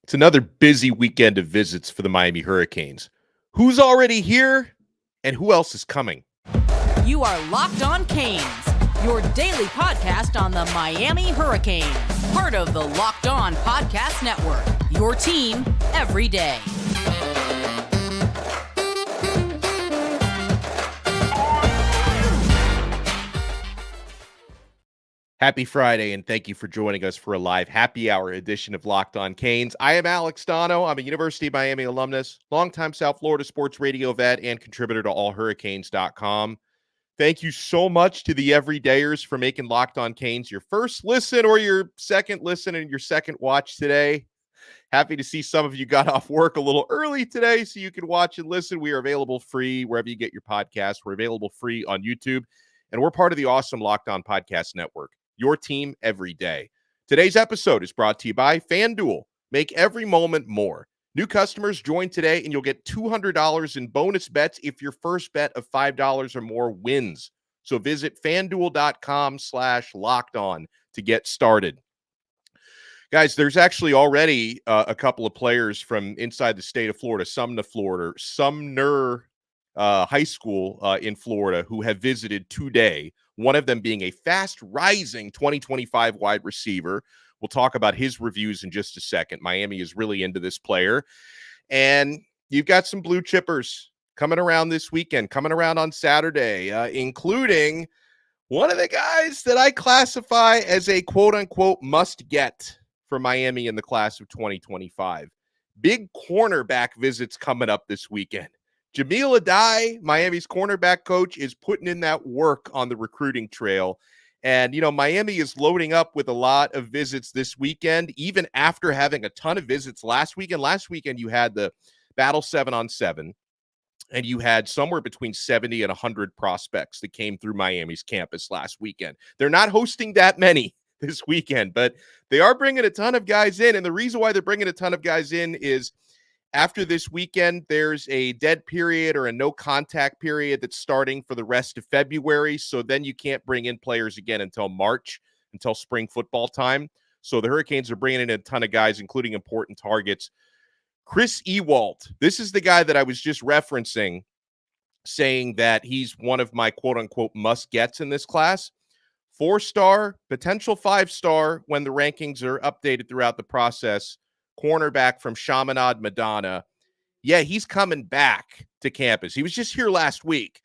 It's another busy weekend of visits for the Miami Hurricanes. Who's already here and who else is coming? You are Locked On Canes, your daily podcast on the Miami Hurricanes. Part of the Locked On Podcast Network, your team every day. Happy Friday, and thank you for joining us for a live happy hour edition of Locked On Canes. I am Alex Donno. I'm a University of Miami alumnus, longtime South Florida sports radio vet, and contributor to allhurricanes.com. Thank you so much to the everydayers for making Locked On Canes your first listen or your second listen and your second watch today. Happy to see some of you got off work a little early today so you can watch and listen. We are available free wherever you get your podcasts. We're available free on YouTube, and we're part of the awesome Locked On Podcast Network. Your team every day. Today's episode is brought to you by FanDuel. Make every moment more. New customers join today and you'll get $200 in bonus bets if your first bet of $5 or more wins. So visit FanDuel.com/lockedon to get started. Guys, there's actually already a couple of players from inside the state of Florida, Sumner High School in Florida, who have visited today. One of them being a fast-rising 2025 wide receiver. We'll talk about his reviews in just a second. Miami is really into this player. And you've got some blue chippers coming around this weekend, coming around on Saturday, including one of the guys that I classify as a quote-unquote must-get for Miami in the class of 2025. Big cornerback visits coming up this weekend. Jamil Adai, Miami's cornerback coach, is putting in that work on the recruiting trail. And, you know, Miami is loading up with a lot of visits this weekend, even after having a ton of visits last weekend. Last weekend, you had the Battle 7-on-7, and you had somewhere between 70 and 100 prospects that came through Miami's campus last weekend. They're not hosting that many this weekend, but they are bringing a ton of guys in. And the reason why they're bringing a ton of guys in is after this weekend, there's a dead period or a no contact period that's starting for the rest of February. So then you can't bring in players again until March, until spring football time. So the Hurricanes are bringing in a ton of guys, including important targets. Chris Ewald, this is the guy that I was just referencing, saying that he's one of my quote-unquote must-gets in this class. 4-star, potential 5-star when the rankings are updated throughout the process. Cornerback from Chaminade-Madonna. Yeah, he's coming back to campus. He was just here last week.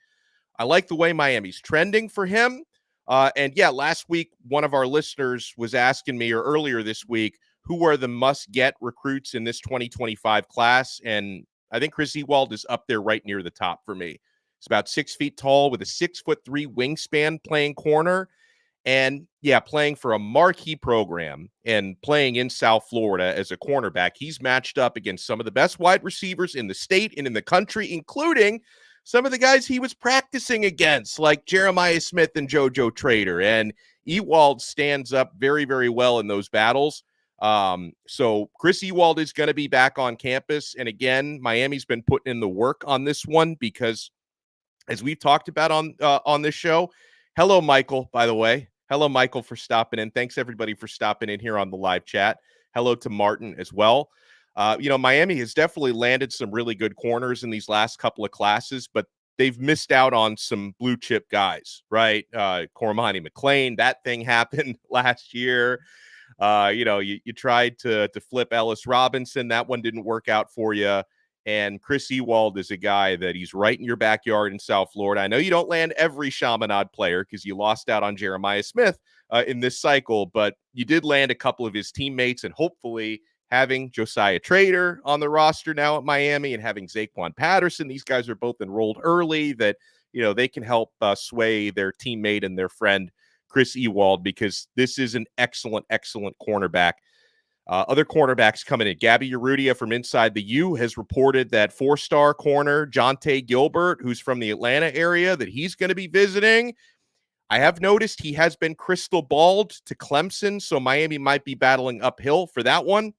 I like the way Miami's trending for him. And yeah, last week, one of our listeners was asking me, or earlier this week, who are the must-get recruits in this 2025 class? And I think Chris Ewald is up there right near the top for me. He's about 6 feet tall with a 6'3" wingspan playing corner. And yeah, playing for a marquee program and playing in South Florida as a cornerback, he's matched up against some of the best wide receivers in the state and in the country, including some of the guys he was practicing against, like Jeremiah Smith and JoJo Trader. And Ewald stands up very, very well in those battles. So Chris Ewald is going to be back on campus. And again, Miami's been putting in the work on this one because, as we've talked about on this show, hello, Michael, by the way. Hello, Michael, for stopping in. Thanks, everybody, for stopping in here on the live chat. Hello to Martin as well. You know, Miami has definitely landed some really good corners in these last couple of classes, but they've missed out on some blue chip guys, right? Cormani McLean, that thing happened last year. You know, you tried to flip Ellis Robinson. That one didn't work out for you. And Chris Ewald is a guy that he's right in your backyard in South Florida. I know you don't land every Chaminade player because you lost out on Jeremiah Smith in this cycle, but you did land a couple of his teammates, and hopefully having Josiah Trader on the roster now at Miami and having Zaquan Patterson, these guys are both enrolled early, that, you know, they can help sway their teammate and their friend Chris Ewald, because this is an excellent, excellent cornerback. Other cornerbacks coming in. Gabby Urrutia from Inside the U has reported that 4-star corner Jontae Gilbert, who's from the Atlanta area, that he's going to be visiting. I have noticed he has been crystal balled to Clemson, so Miami might be battling uphill for that one.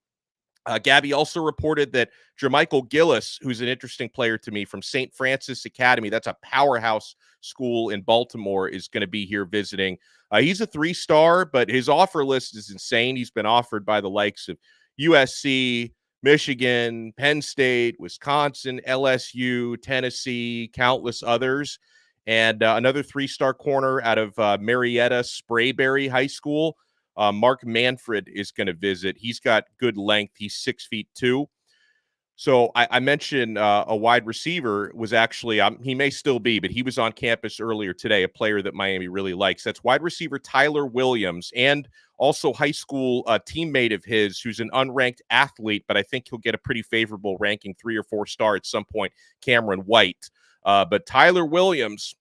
Gabby also reported that Jermichael Gilbert, who's an interesting player to me from St. Francis Academy, that's a powerhouse school in Baltimore, is going to be here visiting. He's a 3-star, but his offer list is insane. He's been offered by the likes of USC, Michigan, Penn State, Wisconsin, LSU, Tennessee, countless others. And another 3-star corner out of Marietta Sprayberry High School. Mark Manfred is going to visit. He's got good length. He's 6'2". So I mentioned a wide receiver was actually, he may still be, but he was on campus earlier today, a player that Miami really likes. That's wide receiver Tyler Williams, and also high school teammate of his who's an unranked athlete, but I think he'll get a pretty favorable ranking, 3 or 4 star at some point, Cameron White. But Tyler Williams,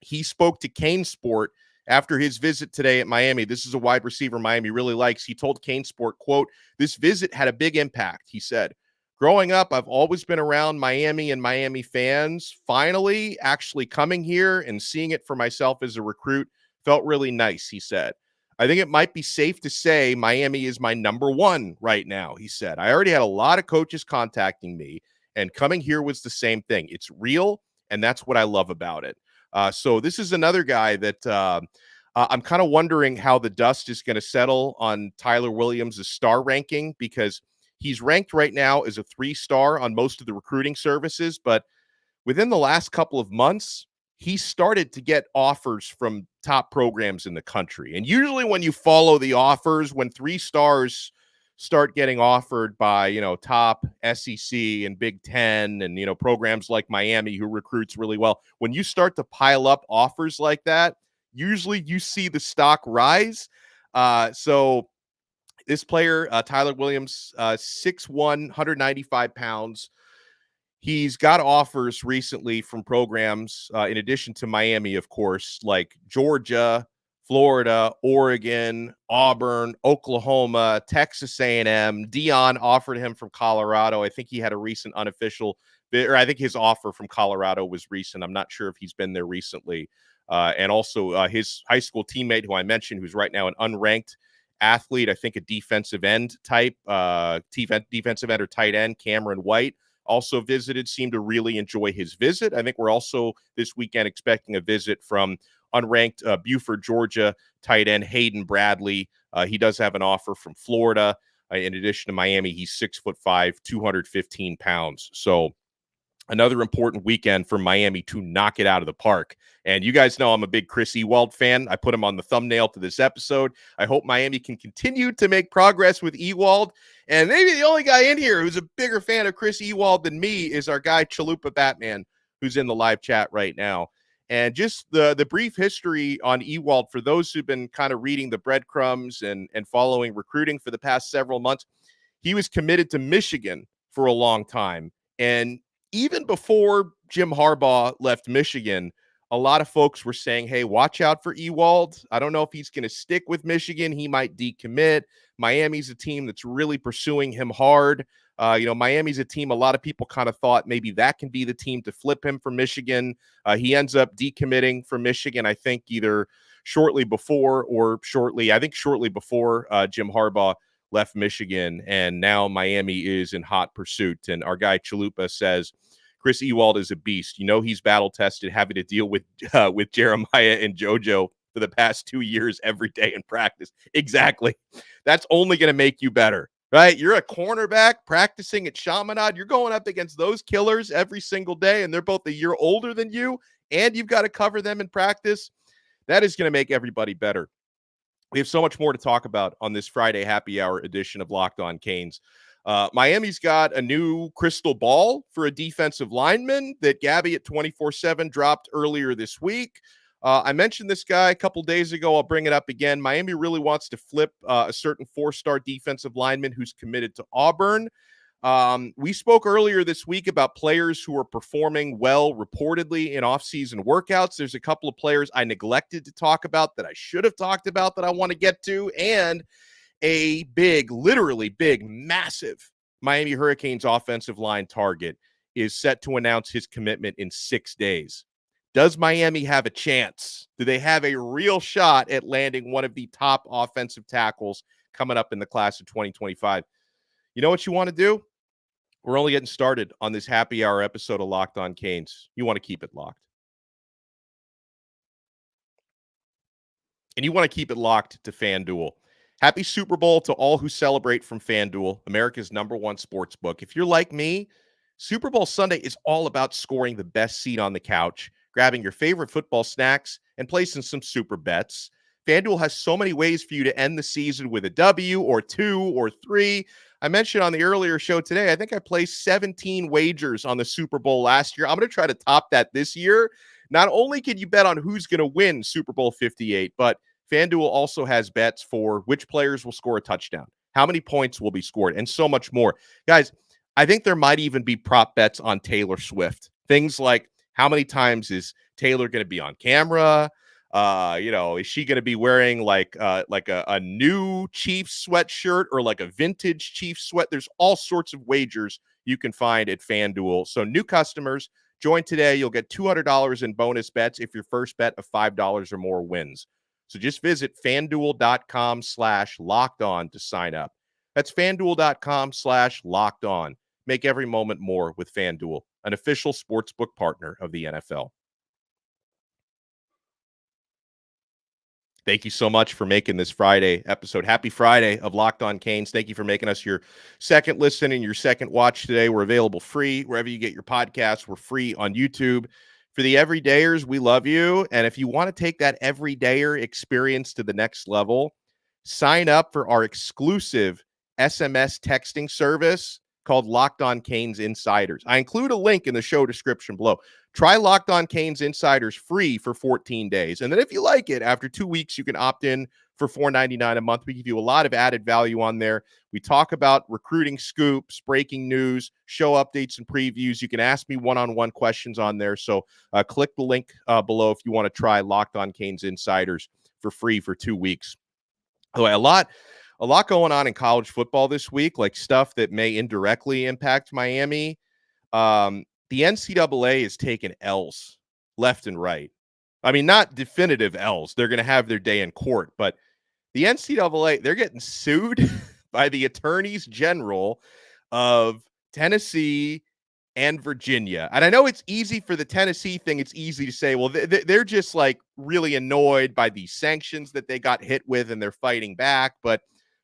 he spoke to Kane Sport after his visit today at Miami. This is a wide receiver Miami really likes. He told Kane Sport, quote, "This visit had a big impact," he said. "Growing up, I've always been around Miami and Miami fans. Finally, actually coming here and seeing it for myself as a recruit felt really nice," he said. "I think it might be safe to say Miami is my number one right now," he said. "I already had a lot of coaches contacting me, and coming here was the same thing. It's real, and that's what I love about it." So this is another guy that I'm kind of wondering how the dust is going to settle on Tyler Williams' star ranking, because he's ranked right now as a 3-star on most of the recruiting services, but within the last couple of months, he started to get offers from top programs in the country. And usually when you follow the offers, when 3 stars start getting offered by, top SEC and Big Ten and, programs like Miami who recruits really well, when you start to pile up offers like that, usually you see the stock rise. So this player, Tyler Williams, 6'1", 195 pounds. He's got offers recently from programs, in addition to Miami, of course, like Georgia, Florida, Oregon, Auburn, Oklahoma, Texas A&M. Dion offered him from Colorado. I think he had a recent unofficial, or I think his offer from Colorado was recent. I'm not sure if he's been there recently. And also his high school teammate, who I mentioned, who's right now an unranked athlete, I think a defensive end type, defensive end or tight end, Cameron White, also visited, seemed to really enjoy his visit. I think we're also this weekend expecting a visit from unranked Buford, Georgia tight end Hayden Bradley. He does have an offer from Florida. In addition to Miami, he's 6'5", 215 pounds. So another important weekend for Miami to knock it out of the park. And you guys know I'm a big Chris Ewald fan. I put him on the thumbnail to this episode. I hope Miami can continue to make progress with Ewald. And maybe the only guy in here who's a bigger fan of Chris Ewald than me is our guy Chalupa Batman, who's in the live chat right now. And just the brief history on Ewald, for those who've been kind of reading the breadcrumbs and following recruiting for the past several months, he was committed to Michigan for a long time. And even before Jim Harbaugh left Michigan, a lot of folks were saying, hey, watch out for Ewald. I don't know if he's going to stick with Michigan. He might decommit. Miami's a team that's really pursuing him hard. Miami's a team a lot of people kind of thought maybe that can be the team to flip him from Michigan. He ends up decommitting from Michigan, I think either shortly before Jim Harbaugh left Michigan, and now Miami is in hot pursuit. And our guy Chalupa says Chris Ewald is a beast. He's battle-tested, having to deal with Jeremiah and JoJo for the past 2 years every day in practice. Exactly. That's only going to make you better, right? You're a cornerback practicing at Chaminade. You're going up against those killers every single day, and they're both a year older than you, and you've got to cover them in practice. That is going to make everybody better. We have so much more to talk about on this Friday happy hour edition of Locked On Canes. Miami's got a new crystal ball for a defensive lineman that Gabby at 24/7 dropped earlier this week. I mentioned this guy a couple days ago. I'll bring it up again. Miami really wants to flip a certain 4-star defensive lineman who's committed to Auburn. We spoke earlier this week about players who are performing well reportedly in offseason workouts. There's a couple of players I neglected to talk about that I should have talked about that I want to get to, and a literally big, massive Miami Hurricanes offensive line target is set to announce his commitment in 6 days. Does Miami have a chance? Do they have a real shot at landing one of the top offensive tackles coming up in the class of 2025? You know what you want to do? We're only getting started on this happy hour episode of Locked On Canes. You want to keep it locked. And you want to keep it locked to FanDuel. Happy Super Bowl to all who celebrate from FanDuel, America's #1 sports book. If you're like me, Super Bowl Sunday is all about scoring the best seat on the couch, grabbing your favorite football snacks, and placing some super bets. FanDuel has so many ways for you to end the season with a W or 2 or 3. I mentioned on the earlier show today, I think I placed 17 wagers on the Super Bowl last year. I'm going to try to top that this year. Not only can you bet on who's going to win Super Bowl 58, but FanDuel also has bets for which players will score a touchdown, how many points will be scored, and so much more. Guys, I think there might even be prop bets on Taylor Swift. Things like how many times is Taylor going to be on camera? Is she going to be wearing like a new Chiefs sweatshirt or like a vintage Chiefs sweat? There's all sorts of wagers you can find at FanDuel. So new customers, join today. You'll get $200 in bonus bets if your first bet of $5 or more wins. So just visit FanDuel.com/lockedon to sign up. That's FanDuel.com/lockedon. Make every moment more with FanDuel, an official sportsbook partner of the NFL. Thank you so much for making this Friday episode. Happy Friday of Locked On Canes. Thank you for making us your second listen and your second watch today. We're available free wherever you get your podcasts. We're free on YouTube. For the everydayers, we love you. And if you want to take that everydayer experience to the next level, sign up for our exclusive SMS texting service called Locked On Canes Insiders. I include a link in the show description below. Try Locked On Canes Insiders free for 14 days. And then if you like it, after 2 weeks, you can opt in for $4.99 a month. We give you a lot of added value on there. We talk about recruiting scoops, breaking news, show updates and previews. You can ask me one-on-one questions on there. So click the link below if you want to try Locked On Canes Insiders for free for 2 weeks. By the way, a lot going on in college football this week, like stuff that may indirectly impact Miami. The NCAA is taking L's left and right. I mean, not definitive L's. They're going to have their day in court, but the NCAA, they're getting sued by the attorneys general of Tennessee and Virginia. And I know it's easy for the Tennessee thing. It's easy to say, well, they're just like really annoyed by these sanctions that they got hit with and they're fighting back. But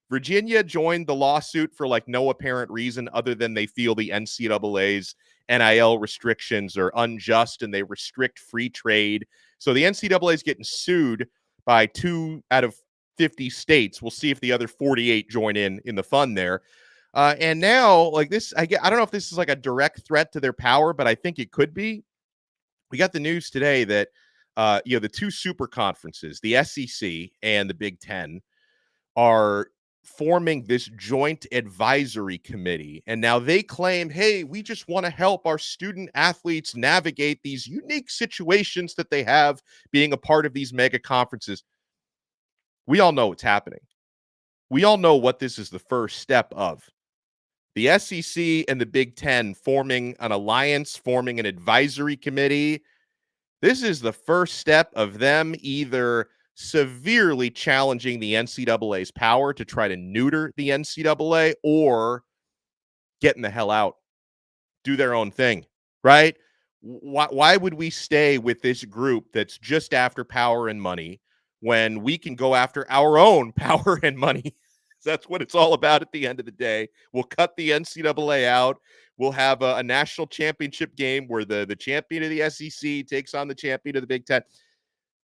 Virginia joined the lawsuit for like no apparent reason other than they feel the NCAA's NIL restrictions are unjust and they restrict free trade. So the NCAA is getting sued by 2 out of 50 states. We'll see if the other 48 join in the fun there. And now, like this, I don't know if this is like a direct threat to their power, but I think it could be. We got the news today that the 2 super conferences, the SEC and the Big Ten, are forming this joint advisory committee. And now they claim, hey, we just want to help our student athletes navigate these unique situations that they have being a part of these mega conferences. We all know what's happening. We all know what this is the first step of. The SEC and the Big Ten forming an alliance, forming an advisory committee. This is the first step of them either severely challenging the NCAA's power to try to neuter the NCAA or getting the hell out, do their own thing, right? Why would we stay with this group that's just after power and money when we can go after our own power and money? That's what it's all about at the end of the day. We'll cut the NCAA out. We'll have a national championship game where the champion of the SEC takes on the champion of the Big Ten.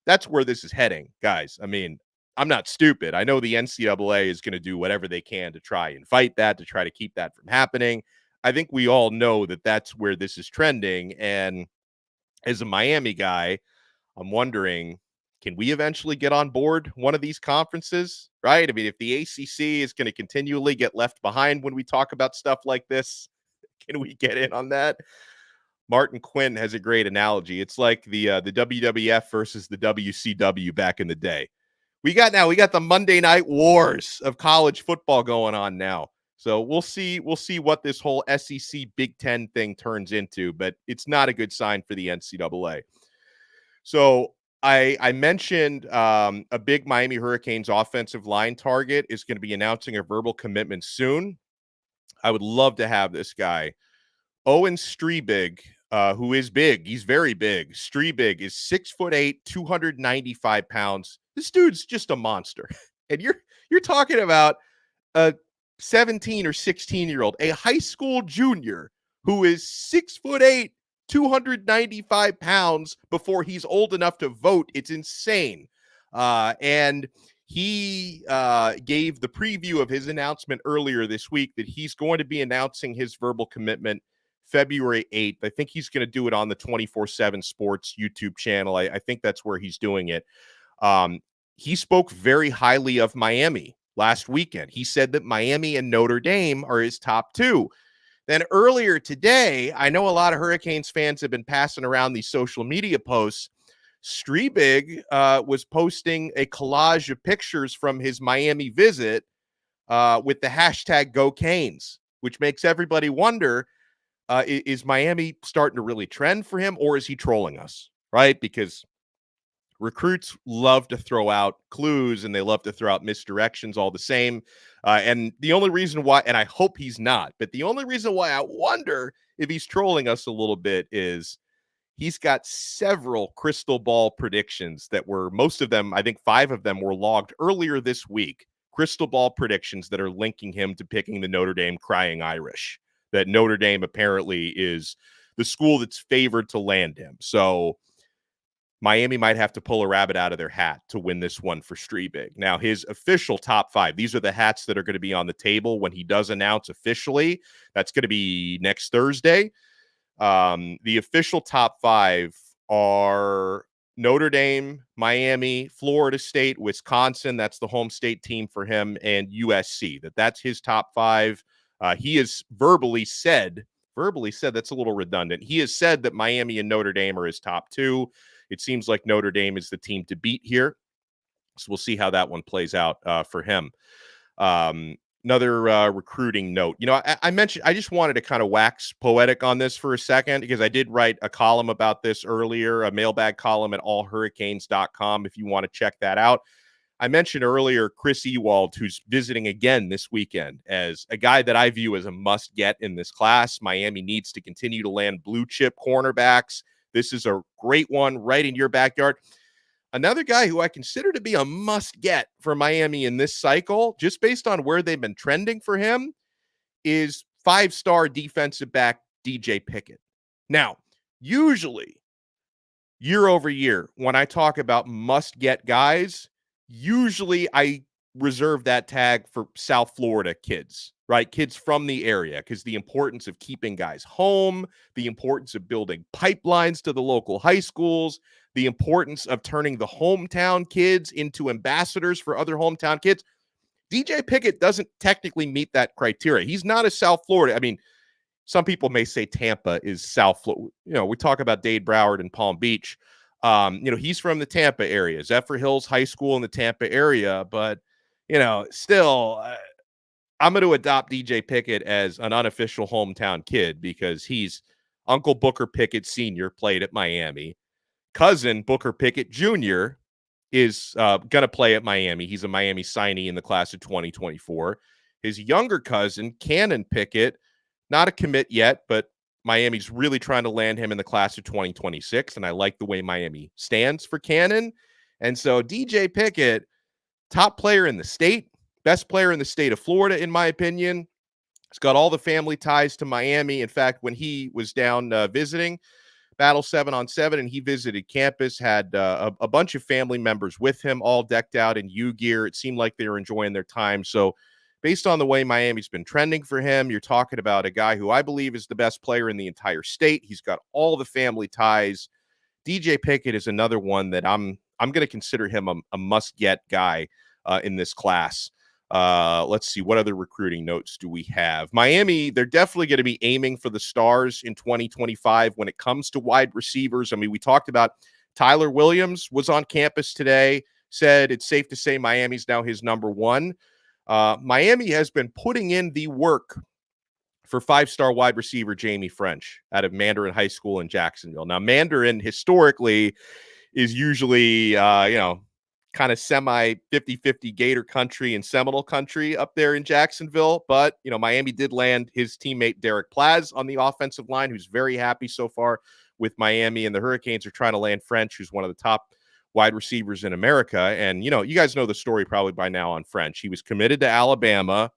That's where this is heading, guys. I mean, I'm not stupid. I know the NCAA is going to do whatever they can to try and fight that, to try to keep that from happening. I think we all know that that's where this is trending. And as a Miami guy, I'm wondering, can we eventually get on board one of these conferences, right? I mean, if the ACC is going to continually get left behind when we talk about stuff like this, can we get in on that? Martin Quinn has a great analogy. It's like the WWF versus the WCW back in the day. We got the Monday Night Wars of college football going on now. So we'll see what this whole SEC Big Ten thing turns into, but it's not a good sign for the NCAA. So I mentioned a big Miami Hurricanes offensive line target is going to be announcing a verbal commitment soon. I would love to have this guy. Owen Strebig, who is big. He's very big. Strebig is 6'8", 295 pounds. This dude's just a monster. And you're talking about a 17 or 16-year-old, a high school junior who is 6'8", 295 pounds before he's old enough to vote. It's insane. And he gave the preview of his announcement earlier this week that he's going to be announcing his verbal commitment February 8th. I think he's going to do it on the 24/7 Sports YouTube channel. I think that's where he's doing it. He spoke very highly of Miami last weekend. He said that Miami and Notre Dame are his top two. Then earlier today, I know a lot of Hurricanes fans have been passing around these social media posts. Strebig was posting a collage of pictures from his Miami visit with the hashtag Go Canes, which makes everybody wonder, is Miami starting to really trend for him, or is he trolling us, right? Because recruits love to throw out clues and they love to throw out misdirections all the same. And the only reason why, and I hope he's not, but the only reason why I wonder if he's trolling us a little bit is he's got several crystal ball predictions that were, most of them, I think 5 of them were logged earlier this week. Crystal ball predictions that are linking him to picking the Notre Dame Crying Irish, that Notre Dame apparently is the school that's favored to land him. So Miami might have to pull a rabbit out of their hat to win this one for Strebig. Now, his official top 5, these are the hats that are going to be on the table when he does announce officially. That's going to be next Thursday. The official top 5 are Notre Dame, Miami, Florida State, Wisconsin. That's the home state team for him, and USC. That's his top 5. He has verbally said that's a little redundant. He has said that Miami and Notre Dame are his top 2. It seems like Notre Dame is the team to beat here. So we'll see how that one plays out for him. Another recruiting note. I mentioned, I just wanted to kind of wax poetic on this for a second because I did write a column about this earlier, a mailbag column at allhurricanes.com if you want to check that out. I mentioned earlier Chris Ewald, who's visiting again this weekend, as a guy that I view as a must-get in this class. Miami needs to continue to land blue-chip cornerbacks. This is a great one right in your backyard. Another guy who I consider to be a must-get for Miami in this cycle, just based on where they've been trending for him, is 5-star defensive back DJ Pickett. Now, usually, year over year, when I talk about must-get guys, usually I reserve that tag for South Florida kids, right? Kids from the area, because the importance of keeping guys home, the importance of building pipelines to the local high schools, the importance of turning the hometown kids into ambassadors for other hometown kids. DJ Pickett doesn't technically meet that criteria. He's not a South Florida. I mean, some people may say Tampa is South Florida. We talk about Dade Broward and Palm Beach. He's from the Tampa area, Zephyr Hills High School in the Tampa area, but still, I'm going to adopt DJ Pickett as an unofficial hometown kid because he's Uncle Booker Pickett Sr. played at Miami. Cousin Booker Pickett Jr. is going to play at Miami. He's a Miami signee in the class of 2024. His younger cousin, Cannon Pickett, not a commit yet, but Miami's really trying to land him in the class of 2026, and I like the way Miami stands for Cannon. And so DJ Pickett, top player in the state, best player in the state of Florida, in my opinion. He's got all the family ties to Miami. In fact, when he was down visiting Battle 7-on-7 and he visited campus, had a bunch of family members with him, all decked out in U gear. It seemed like they were enjoying their time. So based on the way Miami's been trending for him, you're talking about a guy who I believe is the best player in the entire state. He's got all the family ties. DJ Pickett is another one that I'm going to consider him a must-get guy in this class. Let's see, what other recruiting notes do we have? Miami, they're definitely going to be aiming for the stars in 2025 when it comes to wide receivers. I mean, we talked about Tyler Williams was on campus today, said it's safe to say Miami's now his number one. Miami has been putting in the work for 5-star wide receiver Jamie French out of Mandarin High School in Jacksonville. Now, Mandarin historically is usually, kind of semi 50-50 Gator country and Seminole country up there in Jacksonville. But, Miami did land his teammate Derek Plaz on the offensive line, who's very happy so far with Miami. And the Hurricanes are trying to land French, who's one of the top wide receivers in America. And, you guys know the story probably by now on French. He was committed to Alabama.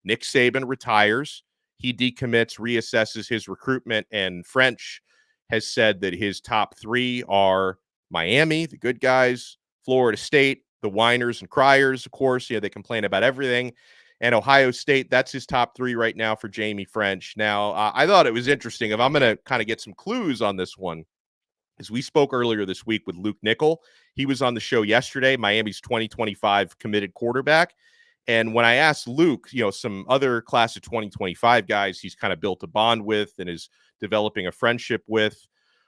Nick Saban retires. He decommits, reassesses his recruitment, and French has said that his top three are Miami, the good guys, Florida State, the whiners and criers, of course. They complain about everything. And Ohio State, that's his top three right now for Jamie French. Now, I thought it was interesting. If I'm going to kind of get some clues on this one, as we spoke earlier this week with Luke Nickel. He was on the show yesterday, Miami's 2025 committed quarterback. And when I asked Luke, some other class of 2025 guys he's kind of built a bond with and is developing a friendship with,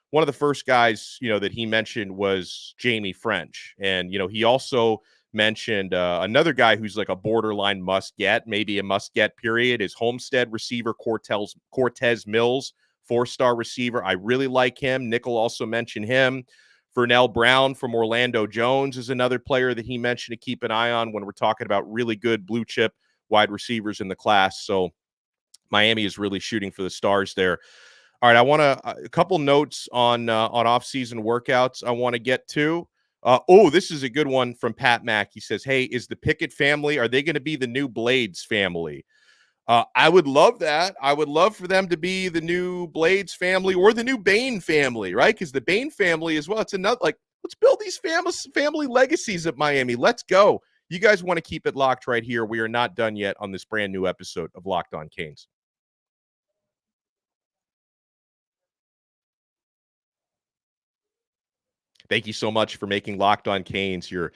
one of the first guys, that he mentioned was Jamie French. And, he also mentioned another guy who's like a borderline must get, maybe a must get period, is Homestead receiver Cortez Mills, 4-star receiver. I really like him. Nickel also mentioned him. Vernell Brown from Orlando Jones is another player that he mentioned to keep an eye on when we're talking about really good blue chip wide receivers in the class. So Miami is really shooting for the stars there. All right, I want a couple notes on off-season workouts I want to get to. This is a good one from Pat Mack. He says, hey, is the Pickett family, are they going to be the new Blades family? I would love that. I would love for them to be the new Blades family or the new Bain family, right? Because the Bain family as well, it's another, let's build these family legacies at Miami. Let's go. You guys want to keep it locked right here. We are not done yet on this brand new episode of Locked On Canes. Thank you so much for making Locked On Canes your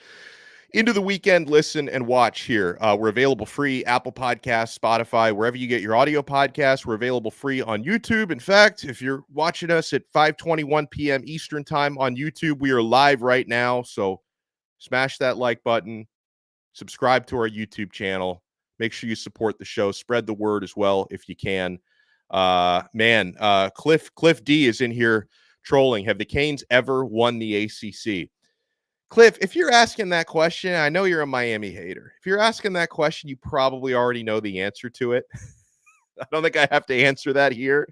into the weekend listen and watch here. We're available free, Apple Podcasts, Spotify, wherever you get your audio podcasts. We're available free on YouTube. In fact, if you're watching us at 5:21 p.m. Eastern time on YouTube, we are live right now. So smash that like button, subscribe to our YouTube channel. Make sure you support the show. Spread the word as well if you can. Cliff D is in here trolling. Have the Canes ever won the ACC? Cliff, if you're asking that question, I know you're a Miami hater. If you're asking that question, you probably already know the answer to it. I don't think I have to answer that here.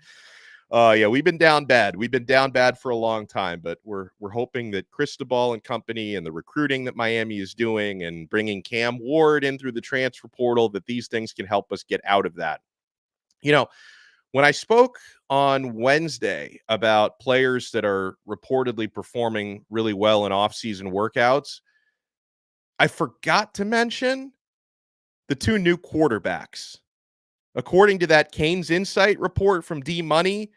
We've been down bad. We've been down bad for a long time, but we're hoping that Cristobal and company and the recruiting that Miami is doing and bringing Cam Ward in through the transfer portal, that these things can help us get out of that. When I spoke on Wednesday about players that are reportedly performing really well in off-season workouts, I forgot to mention the two new quarterbacks. According to that Canes Insight report from D-Money,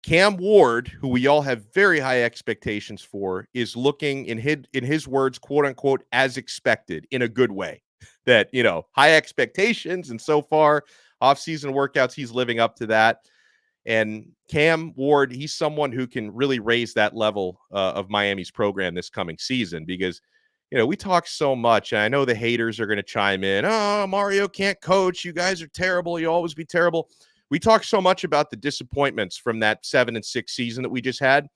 Cam Ward, who we all have very high expectations for, is looking, in his words, quote-unquote, as expected, in a good way. That, high expectations, and so far, off-season workouts, he's living up to that. And Cam Ward, he's someone who can really raise that level of Miami's program this coming season because, we talk so much, and I know the haters are going to chime in. Oh, Mario can't coach. You guys are terrible. You always be terrible. We talk so much about the disappointments from that 7-6 season that we just had.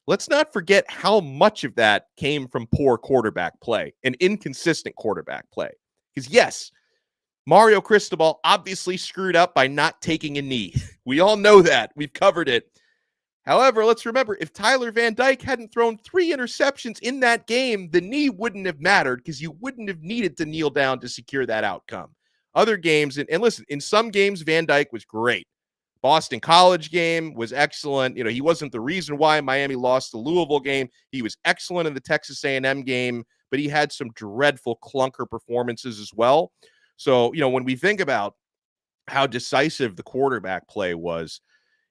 Let's not forget how much of that came from poor quarterback play and inconsistent quarterback play. Because, yes, Mario Cristobal obviously screwed up by not taking a knee. We all know that. We've covered it. However, let's remember, if Tyler Van Dyke hadn't thrown 3 interceptions in that game, the knee wouldn't have mattered because you wouldn't have needed to kneel down to secure that outcome. Other games, and listen, in some games, Van Dyke was great. Boston College game was excellent. He wasn't the reason why Miami lost the Louisville game. He was excellent in the Texas A&M game, but he had some dreadful clunker performances as well. So, when we think about how decisive the quarterback play was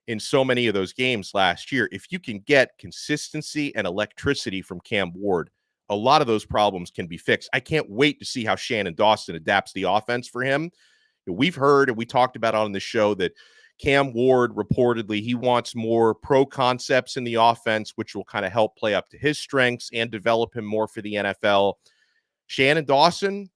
in so many of those games last year, if you can get consistency and electricity from Cam Ward, a lot of those problems can be fixed. I can't wait to see how Shannon Dawson adapts the offense for him. We've heard, and we talked about on the show, that Cam Ward reportedly, he wants more pro concepts in the offense, which will kind of help play up to his strengths and develop him more for the NFL. Shannon Dawson,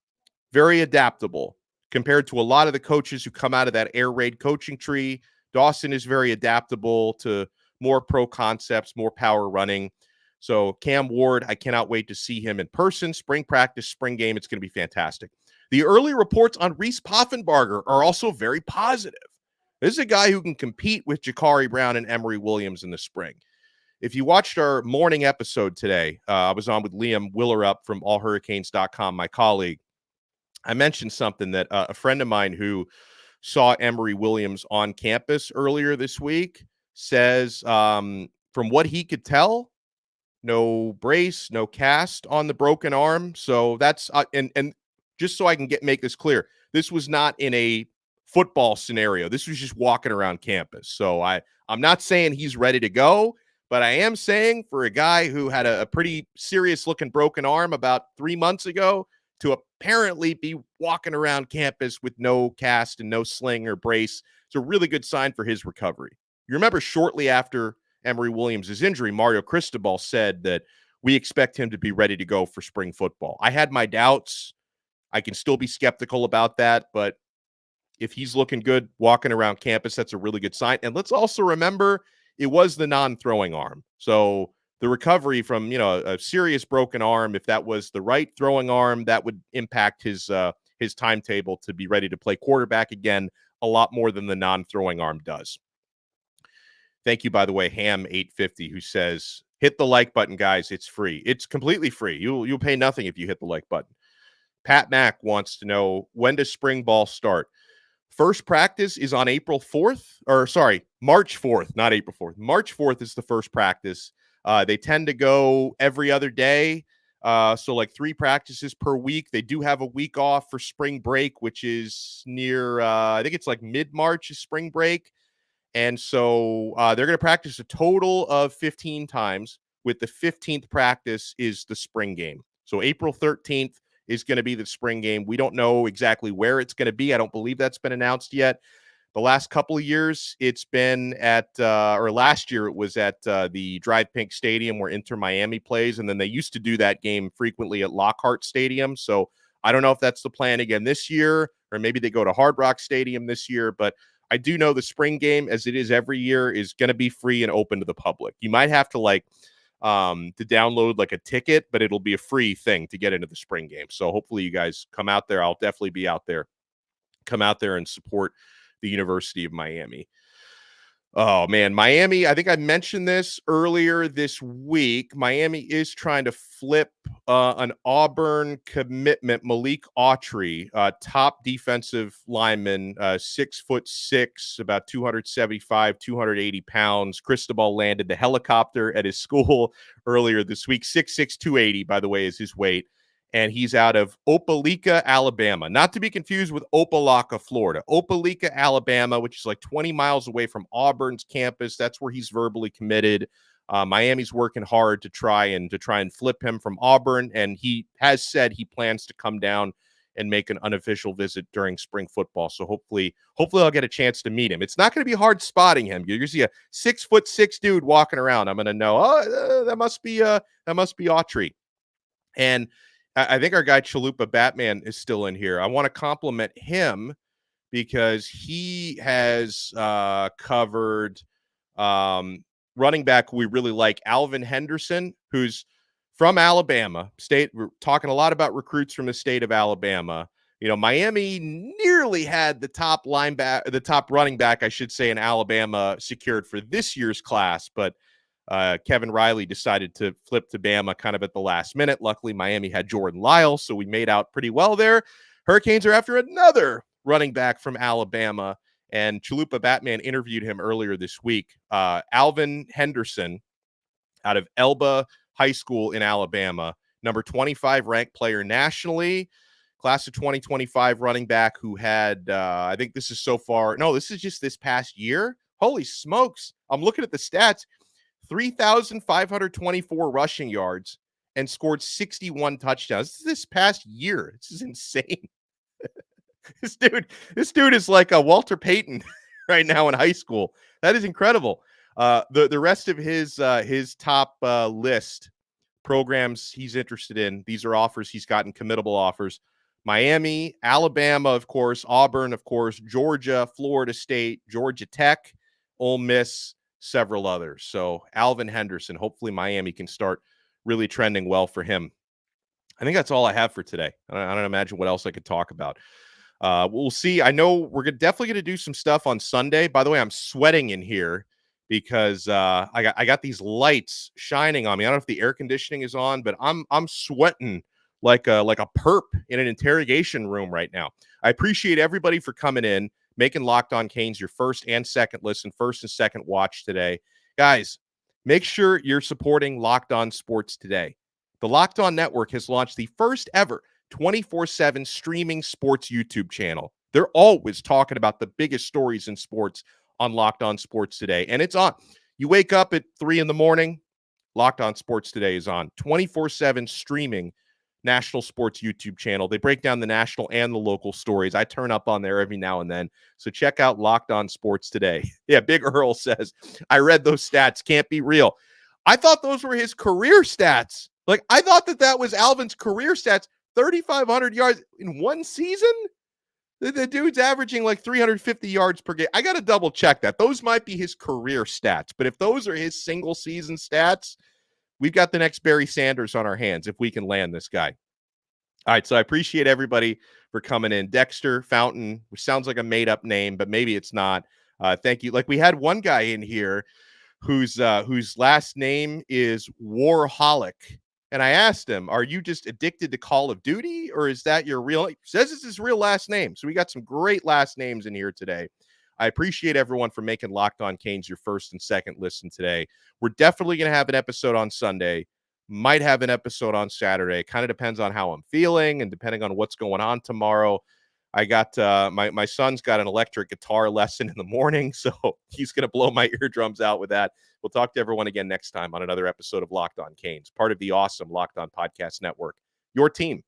very adaptable compared to a lot of the coaches who come out of that air raid coaching tree. Dawson is very adaptable to more pro concepts, more power running. So Cam Ward, I cannot wait to see him in person. Spring practice, spring game, it's going to be fantastic. The early reports on Reese Poffenbarger are also very positive. This is a guy who can compete with Jakari Brown and Emory Williams in the spring. if you watched our morning episode today, I was on with Liam Willerup from allhurricanes.com, my colleague. I mentioned something that a friend of mine who saw Emory Williams on campus earlier this week says, from what he could tell, no brace, no cast on the broken arm. So that's and just so I can make this clear, this was not in a football scenario. This was just walking around campus. So I'm not saying he's ready to go, but I am saying for a guy who had a pretty serious looking broken arm about 3 months ago to apparently be walking around campus with no cast and no sling or brace, it's a really good sign for his recovery. You remember shortly after Emory Williams' injury, Mario Cristobal said that we expect him to be ready to go for spring football. I had my doubts. I can still be skeptical about that, but if he's looking good walking around campus, that's a really good sign. And let's also remember it was the non-throwing arm. So the recovery from, a serious broken arm, if that was the right throwing arm, that would impact his timetable to be ready to play quarterback again a lot more than the non-throwing arm does. Thank you, by the way, Ham850, who says, hit the like button, guys. It's free. It's completely free. You'll pay nothing if you hit the like button. Pat Mack wants to know, when does spring ball start? First practice is on March 4th, not April 4th. March 4th is the first practice. They tend to go every other day. So like 3 practices per week. They do have a week off for spring break, which is near, I think it's like mid-March is spring break. And so they're going to practice a total of 15 times, with the 15th practice is the spring game. So April 13th is going to be the spring game. We don't know exactly where it's going to be. I don't believe that's been announced yet. The last couple of years, it's been last year it was at the Drive Pink Stadium where Inter Miami plays. And then they used to do that game frequently at Lockhart Stadium. So I don't know if that's the plan again this year, or maybe they go to Hard Rock Stadium this year. But I do know the spring game, as it is every year, is going to be free and open to the public. You might have to to download like a ticket, but it'll be a free thing to get into the spring game. So hopefully you guys come out there. I'll definitely be out there. Come out there and support the University of Miami. Oh, man, Miami, I think I mentioned this earlier this week. Miami is trying to flip an Auburn commitment, Malik Autry, top defensive lineman, 6'6", about 275, 280 pounds. Cristobal landed the helicopter at his school earlier this week. 6'6", 280, by the way, is his weight. And he's out of Opelika, Alabama. Not to be confused with Opelika, Florida. Opelika, Alabama, which is like 20 miles away from Auburn's campus. That's where he's verbally committed. Miami's working hard to try and flip him from Auburn, and he has said he plans to come down and make an unofficial visit during spring football. So hopefully I'll get a chance to meet him. It's not going to be hard spotting him. You're going to see a 6'6" dude walking around. I'm going to know, that must be Autry. And I think our guy Chalupa Batman is still in here. I want to compliment him because he has covered running back who we really like, Alvin Henderson, who's from Alabama State. We're talking a lot about recruits from the state of Alabama. Miami nearly had the top running back, I should say, in Alabama secured for this year's class, but Kevin Riley decided to flip to Bama kind of at the last minute. Luckily, Miami had Jordan Lyle, so we made out pretty well there. Hurricanes are after another running back from Alabama, and Chalupa Batman interviewed him earlier this week. Alvin Henderson out of Elba High School in Alabama, number 25 ranked player nationally, class of 2025 running back who had, I think this is this is just this past year. Holy smokes. I'm looking at the stats. 3,524 rushing yards and scored 61 touchdowns. This past year. This is insane. This dude is like a Walter Payton right now in high school. That is incredible. The rest of his top list programs he's interested in. These are offers he's gotten, committable offers. Miami, Alabama, of course, Auburn, of course, Georgia, Florida State, Georgia Tech, Ole Miss, several others. So Alvin Henderson, hopefully Miami can start really trending well for him. I think that's all I have for today. I don't imagine what else I could talk about. We'll see. I know we're definitely going to do some stuff on Sunday. By the way, I'm sweating in here because I got these lights shining on me. I don't know if the air conditioning is on, but I'm sweating like a perp in an interrogation room right now. I appreciate everybody for coming in, making Locked On Canes your first and second listen, first and second watch today. Guys, make sure you're supporting Locked On Sports today. The Locked On Network has launched the first ever 24/7 streaming sports YouTube channel. They're always talking about the biggest stories in sports on Locked On Sports Today. And it's on. You wake up at 3 a.m, Locked On Sports Today is on. 24/7 streaming national sports YouTube channel. They break down the national and the local stories. I turn up on there every now and then. So check out Locked On Sports Today. Yeah, Big Earl says, I read those stats. Can't be real. I thought those were his career stats. Like, I thought that was Alvin's career stats. 3,500 yards in one season? The dude's averaging like 350 yards per game. I got to double check that. Those might be his career stats, but if those are his single season stats, we've got the next Barry Sanders on our hands if we can land this guy. All right, so I appreciate everybody for coming in. Dexter Fountain, which sounds like a made-up name, but maybe it's not. Thank you. Like, we had one guy in here whose last name is Warholic. And I asked him, are you just addicted to Call of Duty, or is that your real? He says it's his real last name. So we got some great last names in here today. I appreciate everyone for making Locked On Canes your first and second listen today. We're definitely going to have an episode on Sunday. Might have an episode on Saturday. Kind of depends on how I'm feeling and depending on what's going on tomorrow. I got my son's got an electric guitar lesson in the morning, so he's going to blow my eardrums out with that. We'll talk to everyone again next time on another episode of Locked On Canes, part of the awesome Locked On Podcast Network. Your team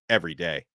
every day.